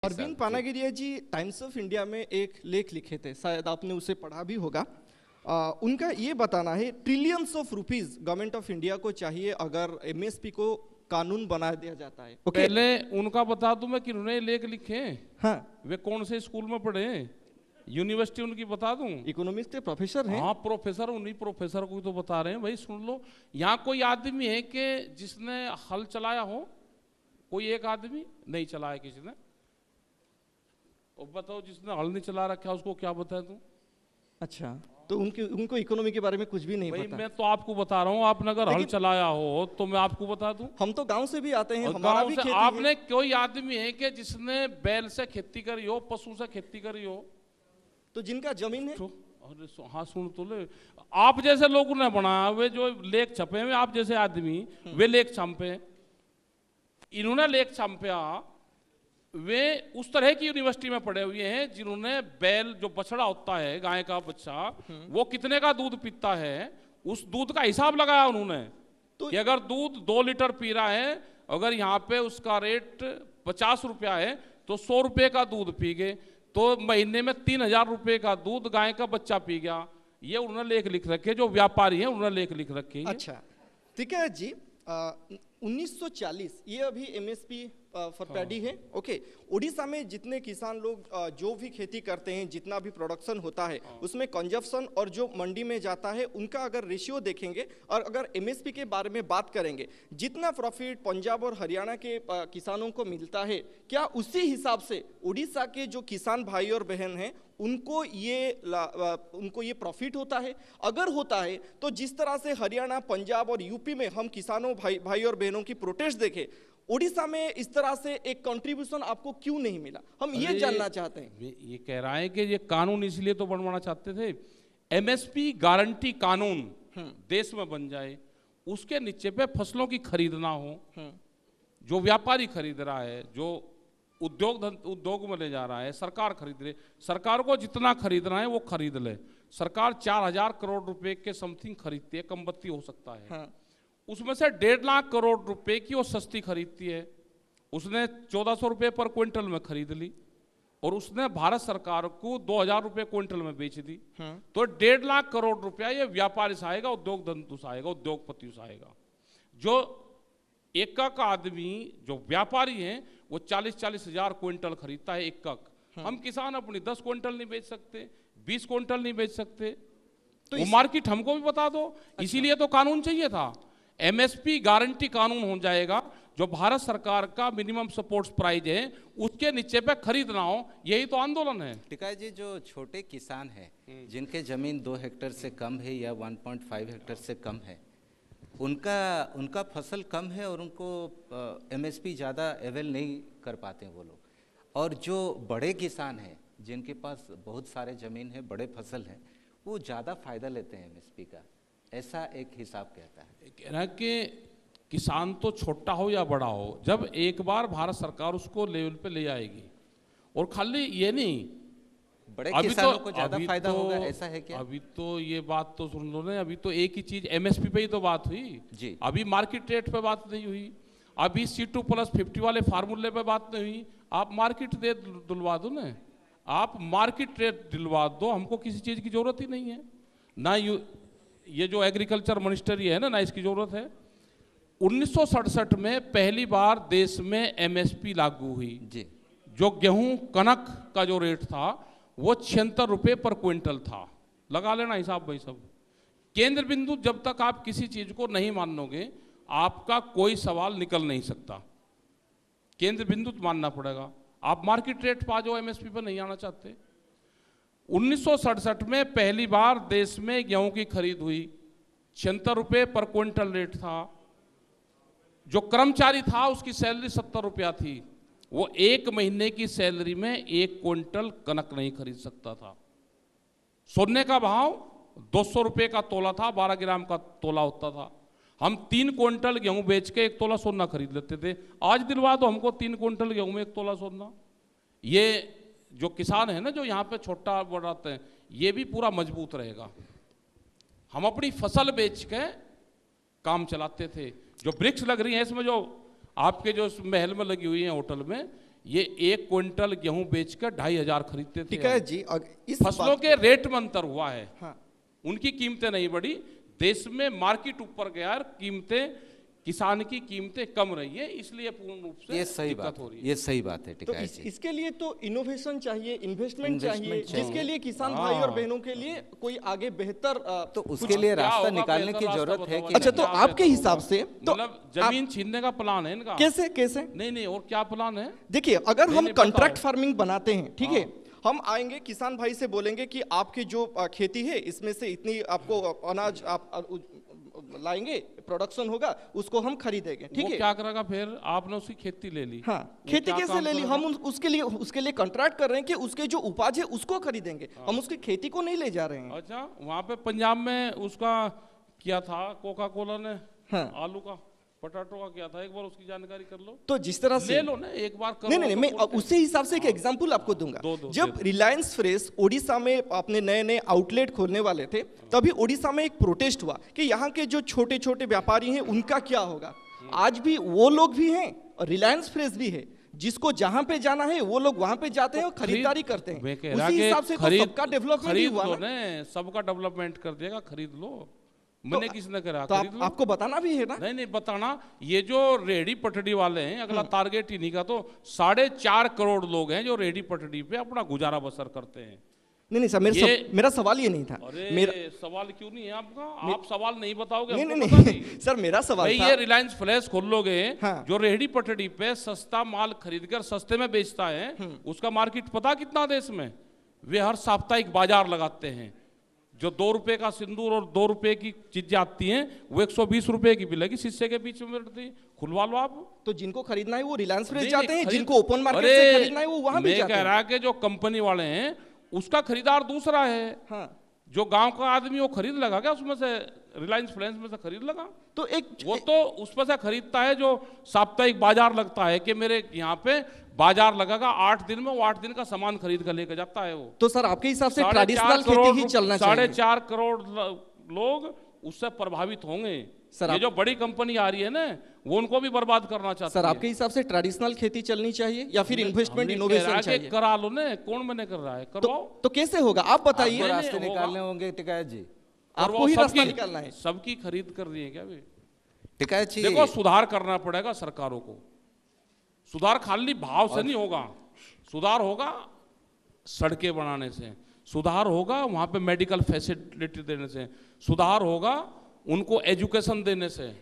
Arvind Panagariya ji Times of India में एक लेख लिखे थे, शायद आपने उसे पढ़ा भी होगा। उनका ये बताना है trillions of rupees government of India को चाहिए अगर एमएसपी को कानून बना दिया जाता है। ओके, पहले उनका बता दूं मैं कि उन्होंने लेख लिखे हैं। हाँ, वे कौन से स्कूल में पढ़े हैं, यूनिवर्सिटी उनकी बता दूं। इकोनॉमिक्स के प्रोफेसर हैं। हाँ प्रोफेसर, उन्हीं प्रोफेसर को तो बता रहे हैं भाई, सुन लो। यहाँ कोई आदमी है कि जिसने हल चलाया हो? कोई एक आदमी नहीं चलाया किसी ने। और बताओ, जिसने हल नहीं चला रखा उसको क्या बताए तू? अच्छा, तो उनको इकोनॉमी के बारे में कुछ भी नहीं भाई पता। मैं तो आपको बता रहा हूँ, आपने अगर हल चलाया हो तो मैं आपको बता दूं। हम तो गांव से भी आते हैं, और हमारा गांव भी से खेती आपने है। कोई आदमी है कि जिसने बैल से खेती करी हो, पशु से खेती करी हो? तो जिनका जमीन है, अरे हाँ सुन तो ले, आप जैसे लोगों ने बनाया, वे जो लेख छपे हुए, आप जैसे आदमी वे लेख छापे, इन्होंने लेख छापा, वे उस तरह की यूनिवर्सिटी में पढ़े हुए हैं जिन्होंने बैल जो बछड़ा होता है, गाय का बच्चा, वो कितने का दूध पीता है, उस दूध का हिसाब लगाया उन्होंने। तो कि अगर दूध 2 लीटर पी रहा है, अगर यहाँ पे उसका रेट 50 रुपया है तो 100 रुपये का दूध पी गए, तो महीने में 3000 रुपये का दूध गाय का बच्चा पी गया। ये उन्होंने लेख लिख रखे, जो व्यापारी हैं उन्होंने लेख लिख रखे। अच्छा ठीक है जी। 1940 ये अभी एमएसपी फॉर पैडी है। ओके, उड़ीसा में जितने किसान लोग जो भी खेती करते हैं, जितना भी प्रोडक्शन होता है, उसमें कंजप्शन और जो मंडी में जाता है उनका अगर रेशियो देखेंगे और अगर एमएसपी के बारे में बात करेंगे, जितना प्रॉफिट पंजाब और हरियाणा के किसानों को मिलता है, क्या उसी हिसाब से उड़ीसा के जो किसान भाई और बहन हैं उनको ये प्रॉफिट होता है? अगर होता है तो जिस तरह से हरियाणा, पंजाब और यूपी में हम किसानों भाई और बहनों की प्रोटेस्ट देखे, उड़ीसा में इस तरह से एक कंट्रीब्यूशन आपको क्यों नहीं मिला? हम ये जानना चाहते हैं। ये कह रहा है कि ये कानून इसलिए तो बनवाना चाहते थे, एमएसपी गारंटी कानून देश में बन जाए, उसके नीचे पे फसलों की खरीद ना हो, जो व्यापारी खरीद रहा है, जो उद्योग में ले जा रहा है, सरकार खरीद ले, सरकार को जितना खरीदना है वो खरीद ले। सरकार 4000 करोड़ रुपए के समथिंग खरीदती है, कम बत्ती हो सकता है। हाँ। उसमें से 1.5 लाख करोड़ रुपए की वो सस्ती खरीदती है, उसने 1400 रुपये पर क्विंटल में खरीद ली और उसने भारत सरकार को 2000 रुपये क्विंटल में बेच दी। तो 1.5 लाख करोड़ रुपया ये व्यापारी से आएगा, उद्योग धंधु से आएगा, उद्योगपति से आएगा। जो एक आदमी जो व्यापारी है वो 40-40 हजार क्विंटल खरीदता है एक। हम किसान अपनी 10 क्विंटल नहीं बेच सकते, 20 क्विंटल नहीं बेच सकते, तो वो मार्केट हमको भी बता दो। इसीलिए तो कानून चाहिए था, एमएसपी गारंटी कानून हो जाएगा, जो भारत सरकार का मिनिमम सपोर्ट प्राइस है उसके नीचे पे खरीद ना हो। यही तो आंदोलन है। टिकाई जी, जो छोटे किसान हैं जिनके जमीन 2 हेक्टेयर से कम है या 1.5 हेक्टेयर से कम है, उनका फसल कम है और उनको एमएसपी ज़्यादा अवेल नहीं कर पाते हैं वो लोग। और जो बड़े किसान हैं जिनके पास बहुत सारे ज़मीन है, बड़े फसल हैं, वो ज़्यादा फ़ायदा लेते हैं एमएसपी का, ऐसा एक हिसाब कहता है। कह रहा है कि किसान तो छोटा हो या बड़ा हो, जब एक बार भारत सरकार उसको लेवल पे ले आएगी, और खाली ये नहीं, बड़े किसानों को ज्यादा फायदा होगा, ऐसा है क्या? अभी तो ये बात तो सुन लो ना, अभी तो एक ही चीज एमएसपी पे ही तो बात हुई जी। अभी मार्केट रेट पे बात नहीं हुई, अभी C2+50 वाले फार्मूले पे बात नहीं हुई। आप मार्केट रेट दिलवा दो ना, आप मार्केट रेट दिलवा दो, हमको किसी चीज की जरूरत ही नहीं है ना। ये जो एग्रीकल्चर मिनिस्ट्री है ना इसकी जरूरत है। 1967 में पहली बार देश में एमएसपी लागू हुई जी। जो गेहूं कनक का जो रेट था वो 76 रुपये पर क्विंटल था। लगा लेना हिसाब भाई सब। केंद्र बिंदु, जब तक आप किसी चीज को नहीं मानोगे आपका कोई सवाल निकल नहीं सकता, केंद्र बिंदु मानना पड़ेगा। आप मार्केट रेट पा जाओ, एमएसपी पर नहीं आना चाहते। 1967 में पहली बार देश में गेहूं की खरीद हुई, 76 रुपये पर क्विंटल रेट था। जो कर्मचारी था उसकी सैलरी 70 रुपया थी, वो 1 महीने की सैलरी में 1 क्विंटल कनक नहीं खरीद सकता था। सोने का भाव 200 रुपये का तोला था, 12 ग्राम का तोला होता था। हम 3 क्विंटल गेहूं बेच के 1 तोला सोना खरीद लेते थे। आज दिलवा दो हमको 3 क्विंटल गेहूं में 1 तोला सोना। ये जो किसान है ना, जो यहाँ पे छोटा बढ़ाते हैं, ये भी पूरा मजबूत रहेगा। हम अपनी फसल बेच के काम चलाते थे। जो ब्रिक्स लग रही हैं इसमें, जो आपके जो महल में लगी हुई है होटल में, ये 1 क्विंटल गेहूं बेचकर 2,500 खरीदते थे। ठीक है जी, इस फसलों बात के रेट में अंतर हुआ है। हाँ। उनकी कीमतें नहीं बढ़ी, देश में मार्केट ऊपर गया और कीमतें, किसान की कीमतें कम रही है, इसलिए पूर्ण रूप से ये सही दिक्कत बात हो रही है। ये सही बात है तो टिकायत जी। इसके लिए तो इनोवेशन चाहिए, इन्वेस्टमेंट चाहिए, Investment चाहिए। जिसके लिए किसान भाई और बहनों के लिए कोई आगे बेहतर तो उसके लिए क्या रास्ता होगा, निकालने की बेहतर जरूरत रास्ता है बताओ। कि अच्छा, नहीं? तो क्या आपके बेहतर हिसाब होगा? से तो मतलब जमीन छीनने का प्लान है इनका? कैसे कैसे नहीं, और क्या प्लान है? देखिए, अगर हम नहीं, कॉन्ट्रैक्ट बताओ। फार्मिंग बनाते हैं, ठीक है, हम आएंगे किसान भाई से बोलेंगे कि आपकी जो खेती है इसमें से इतनी आपको अनाज आप लाएंगे, प्रोडक्शन होगा, उसको हम खरीदेंगे, ठीक वो है। क्या करेगा फिर? आपने उसकी खेती ले ली। हाँ, वो खेती क्या कैसे काम ले ली? करेगा? हम उसके लिए कॉन्ट्रैक्ट कर रहे हैं कि उसके जो उपज है उसको खरीदेंगे, हम उसकी खेती को नहीं ले जा रहे हैं। अच्छा, वहां पे पंजाब में उसका किया था कोका कोला ने, हाँ। आलू का, पटाटो का क्या था, एक बार उसकी जानकारी कर लो। तो जिस तरह से ले लो ना एक बार, करो नहीं, तो मैं बोलते हैं। उसी हिसाब से एक एग्जांपल आपको दूंगा। दो, जब रिलायंस फ्रेश ओडिशा में अपने नए नए आउटलेट खोलने वाले थे, तभी ओडिशा में एक प्रोटेस्ट हुआ कि यहाँ के जो छोटे छोटे व्यापारी हैं उनका क्या होगा। आज भी वो लोग भी हैं और रिलायंस फ्रेश भी है, जिसको जहां पे जाना है वो लोग वहां पे जाते हैं और खरीदारी करते हैं। मैं कह रहा उसी कि हिसाब से तो सबका डेवलपमेंट ही खरीद हुआ लो ना। ने, सबका डेवलपमेंट कर देगा, खरीद लो। मैंने किसने करा? तो खरीद लो। आपको बताना भी है ना। नहीं बताना, ये जो रेहड़ी पटड़ी वाले हैं, अगला टारगेट इन्हीं का, तो 4.5 करोड़ लोग हैं जो रेहड़ी पटड़ी पे अपना गुजारा बसर करते हैं। नहीं सर, मेरा सवाल ये नहीं था। अरे सवाल क्यों नहीं है आपका? आप सवाल नहीं बताओगे? नहीं हमको नहीं पता नहीं सर, मेरा सवाल भाई, था। ये रिलायंस फ्लैश खोल लोगे, हाँ। जो रेहड़ी पटड़ी पे सस्ता माल खरीदकर सस्ते में बेचता है, उसका मार्केट पता कितना देश में? वे हर साप्ताहिक बाजार लगाते हैं। जो 2 रुपए का सिंदूर और 2 रुपए की चीजें आती हैं, वो 120 रुपए की मिलेगी, शीशे के बीच में बैठती है। खुलवा लो आप। तो जिनको खरीदना है वो रिलायंस फ्रेश नहीं, जाते हैं, खरीद- जिनको ओपन मार्केट अरे, से खरीदना है वो वहां भी मैं जाते कह हैं। रहा कि जो कंपनी वाले हैं उसका खरीदार दूसरा है। हाँ। जो गांव का आदमी वो खरीद लगा क्या उसमें से? रिलायंस फ्लैश में से खरीद लगा? तो एक वो तो उसमें से खरीदता है जो साप्ताहिक बाजार लगता है, कि मेरे यहाँ पे बाजार लगेगा 8 दिन में, वो 8 दिन का सामान खरीद कर लेकर जाता है वो। तो सर आपके हिसाब से 4.5 ट्रेडिशनल करोड़ खेती ही चलना चाहिए। 4.5 करोड़ लोग उससे प्रभावित होंगे। सर, ये जो बड़ी कंपनी आ रही है ना, वो उनको भी बर्बाद करना चाहती है। सर आपके हिसाब से ट्रेडिशनल खेती चलनी चाहिए या फिर इन्वेस्टमेंट हमने कह इनोवेशन रहा है कि चाहिए? करा लो ना, कौन मना कर रहा है? करवाओ। तो कैसे होगा आप बताइए। आपको नहीं, रास्ते होगा। निकालने होंगे टिकायत जी। आपको ही रास्ता निकालना है। सबकी खरीद कर रही है क्या वे? टिकायत जी, देखो, सुधार करना पड़ेगा सरकारों को। सुधार खाली भाव से नहीं होगा, सुधार होगा सड़कें बनाने से, सुधार होगा वहां पे मेडिकल फैसिलिटी देने से, सुधार होगा उनको एजुकेशन देने से।